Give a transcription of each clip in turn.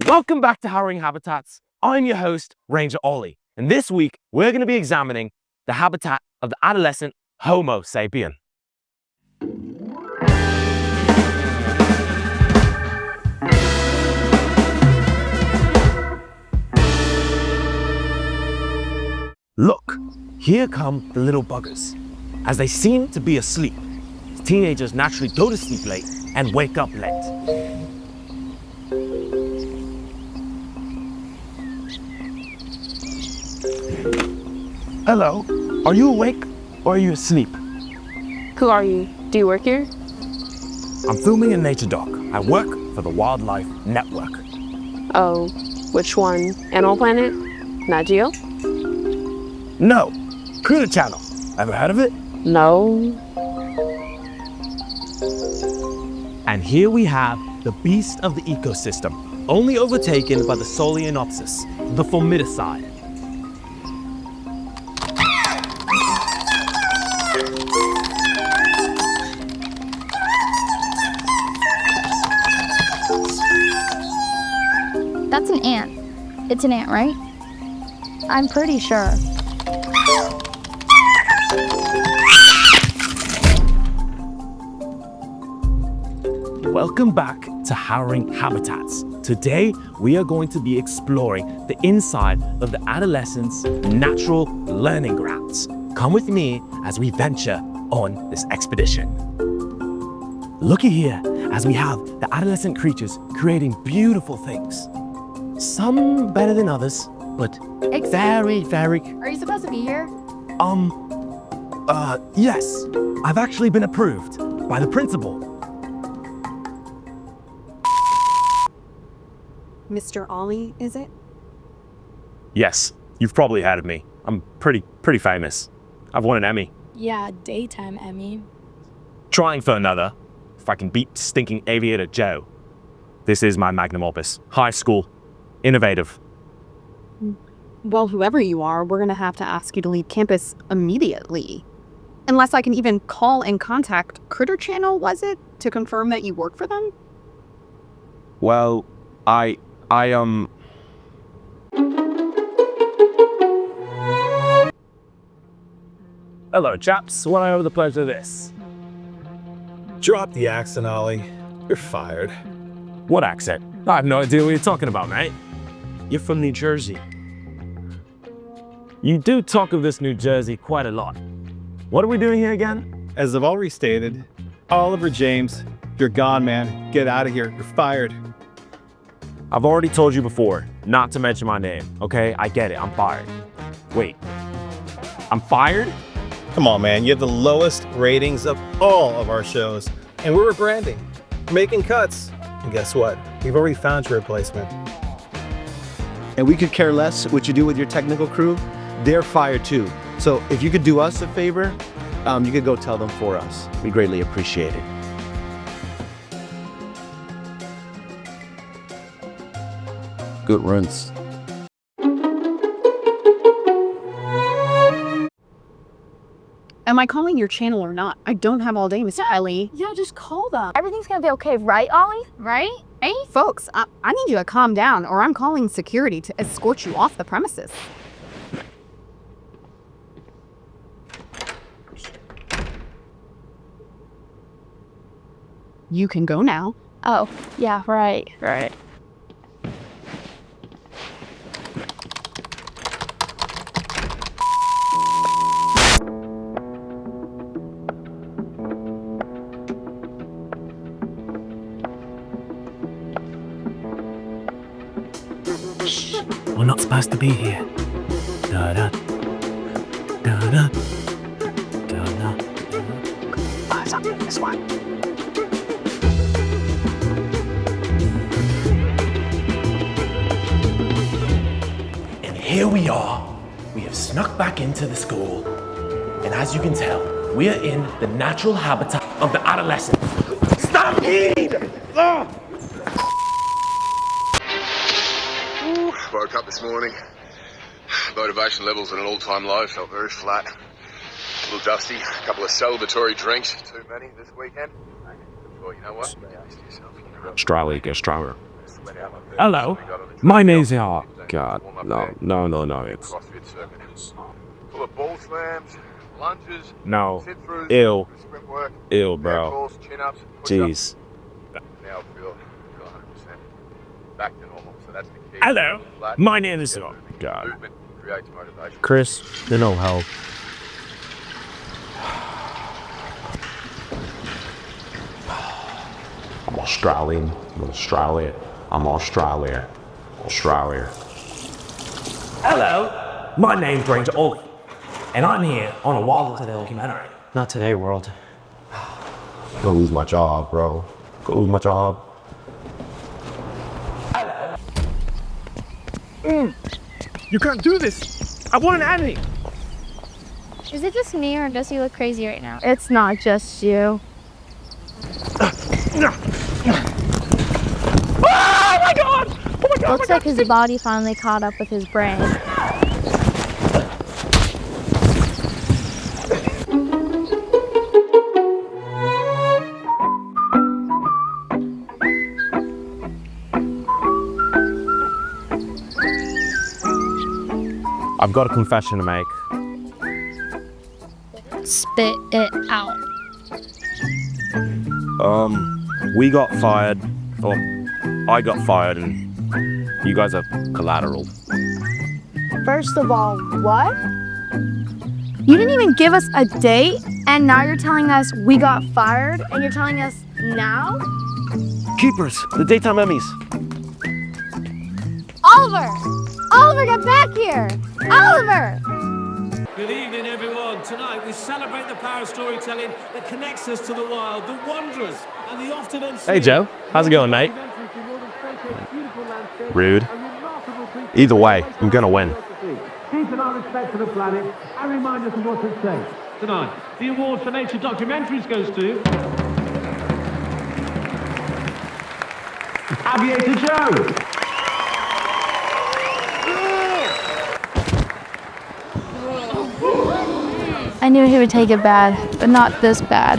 Welcome back to Harrowing Habitats. I'm your host, Ranger Ollie, and this week we're going to be examining the habitat of the adolescent Homo sapien. Look, here come the little buggers. As they seem to be asleep, teenagers naturally go to sleep late and wake up late. Hello, are you awake or are you asleep? Who are you? Do you work here? I'm filming a nature doc. I work for the Wildlife Network. Oh, which one? Animal Planet? Nat Geo? No, Critter Channel. Ever heard of it? No. And here we have the beast of the ecosystem, only overtaken by the Solenopsis, the formicide. That's an ant. It's an ant, right? I'm pretty sure. Welcome back to Harrowing Habitats. Today, we are going to be exploring the inside of the adolescent's natural learning grounds. Come with me as we venture on this expedition. Looky here, as we have the adolescent creatures creating beautiful things. Some better than others, but very, very... Are you supposed to be here? Yes. I've actually been approved by the principal. Mr. Ollie, is it? Yes, you've probably heard of me. I'm pretty famous. I've won an Emmy. Yeah, daytime Emmy. Trying for another, if I can beat stinking Aviator Joe. This is my magnum opus. High school. Innovative. Well, whoever you are, we're going to have to ask you to leave campus immediately. Unless I can even call and contact Critter Channel, was it? To confirm that you work for them? Well, I Hello, chaps. What I owe the pleasure of this? Drop the accent, Ollie. You're fired. What accent? I have no idea what you're talking about, mate. You're from New Jersey. You do talk of this New Jersey quite a lot. What are we doing here again? As I've already stated, Oliver James, you're gone, man. Get out of here. You're fired. I've already told you before not to mention my name, okay? I get it. I'm fired. Wait. I'm fired? Come on, man. You have the lowest ratings of all of our shows. And we're rebranding. We're making cuts. And guess what? We've already found your replacement. And we could care less what you do with your technical crew. They're fired too. So if you could do us a favor, you could go tell them for us. We greatly appreciate it. Good runs. Am I calling your channel or not? I don't have all day, Mr. Ellie. Yeah, just call them. Everything's gonna be okay, right, Ollie? Right? Hey, folks, I need you to calm down or I'm calling security to escort you off the premises. You can go now. Oh, yeah, right. We're not supposed to be here. Da-da. Da-da. Da-da. This one. And here we are. We have snuck back into the school. And as you can tell, we are in the natural habitat of the adolescent. Stampede! Woke up this morning. Motivation levels at an all-time low. Felt very flat. A little dusty. A couple of celebratory drinks. Too many this weekend. Well, you know what? Australia gets stronger. Hello. My name's God. No. It's CrossFit circuit. Full of ball slams, lunges, no. sit-throughs, Ew. sprint work, Ew, back bro. calls, chin-ups, push-ups. Jeez. Now I feel 100% back to normal. So that's the key. Hello. Flat, My name is get God. moving. God. Movement creates motivation. Chris, you know help. I'm Australian. I'm Australia. I'm Australia. Australia. Hello. My name's Ranger Ollie. And I'm here on a Wild documentary. Not today, world. Gonna lose my job, bro. Gonna lose my job. You can't do this. I want an Emmy. Is it just me or does he look crazy right now? It's not just you. Oh my god! Oh my god! Looks like his body finally caught up with his brain. I've got a confession to make. Spit it out. We got fired, or I got fired, and you guys are collateral. First of all, what? You didn't even give us a date, and now you're telling us we got fired, and you're telling us now? Keepers, the daytime Emmys. Oliver! Oliver, get back here! Oliver! Good evening, everyone. Tonight we celebrate the power of storytelling that connects us to the wild, the wondrous, and the often unseen. Hey, Joe. How's it going, mate? Rude. Either way, I'm gonna win. Keep an eye respect for the planet and remind us of what's at stake. Tonight, the award for nature documentaries goes to Aviator Joe. I knew he would take it bad, but not this bad.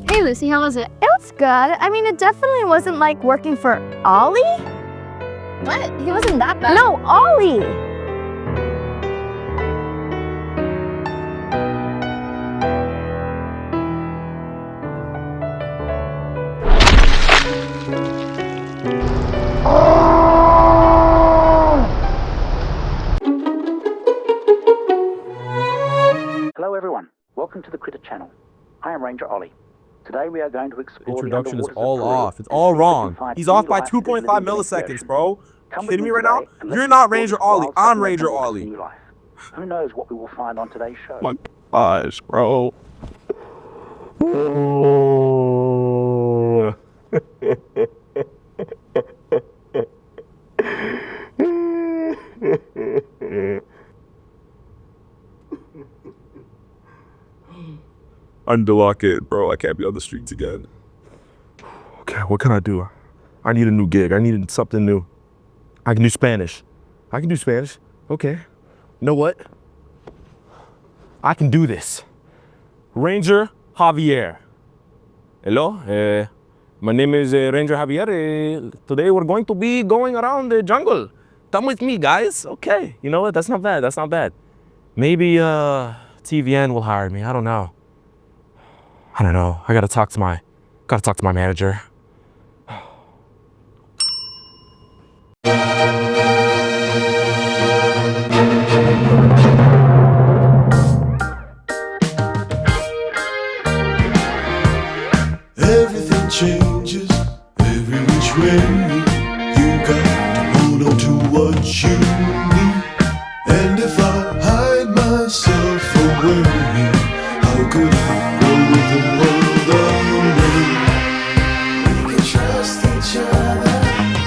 Hey Lucy, how was it? It was good. I mean, it definitely wasn't like working for Ollie. What? He wasn't that bad. No, Ollie. Hello, everyone. Welcome to the Critter Channel. I am Ranger Ollie. Today we are going to explore Introduction the is underwaters all of Peru off. It's all and see if we wrong. can find He's any off by life that is 2.5 living beneath the milliseconds, ocean. bro. Come Kidding with me right now? today and You're let's not explore Ranger this Ollie. wild I'm supplemental Ranger water Ollie. new life. Who knows what we will find on today's show? My gosh, bro. Unlock it, bro. I can't be on the streets again. Okay, what can I do? I need a new gig. I needed something new. I can do Spanish. I can do Spanish. Okay. You know what? I can do this. Ranger Javier. Hello? My name is Ranger Javier. Today we're going to be going around the jungle. Come with me, guys. Okay, you know what? That's not bad. That's not bad. Maybe TVN will hire me. I don't know. I don't know. I gotta talk to my manager. Everything changes every which way. You got to hold on to what you need. And if I hide myself away, how could I grow with the world around me? We can trust each other,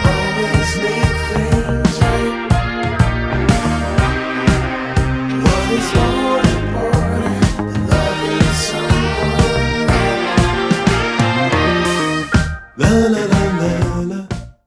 always make things right. What is more important than loving someone? La la la.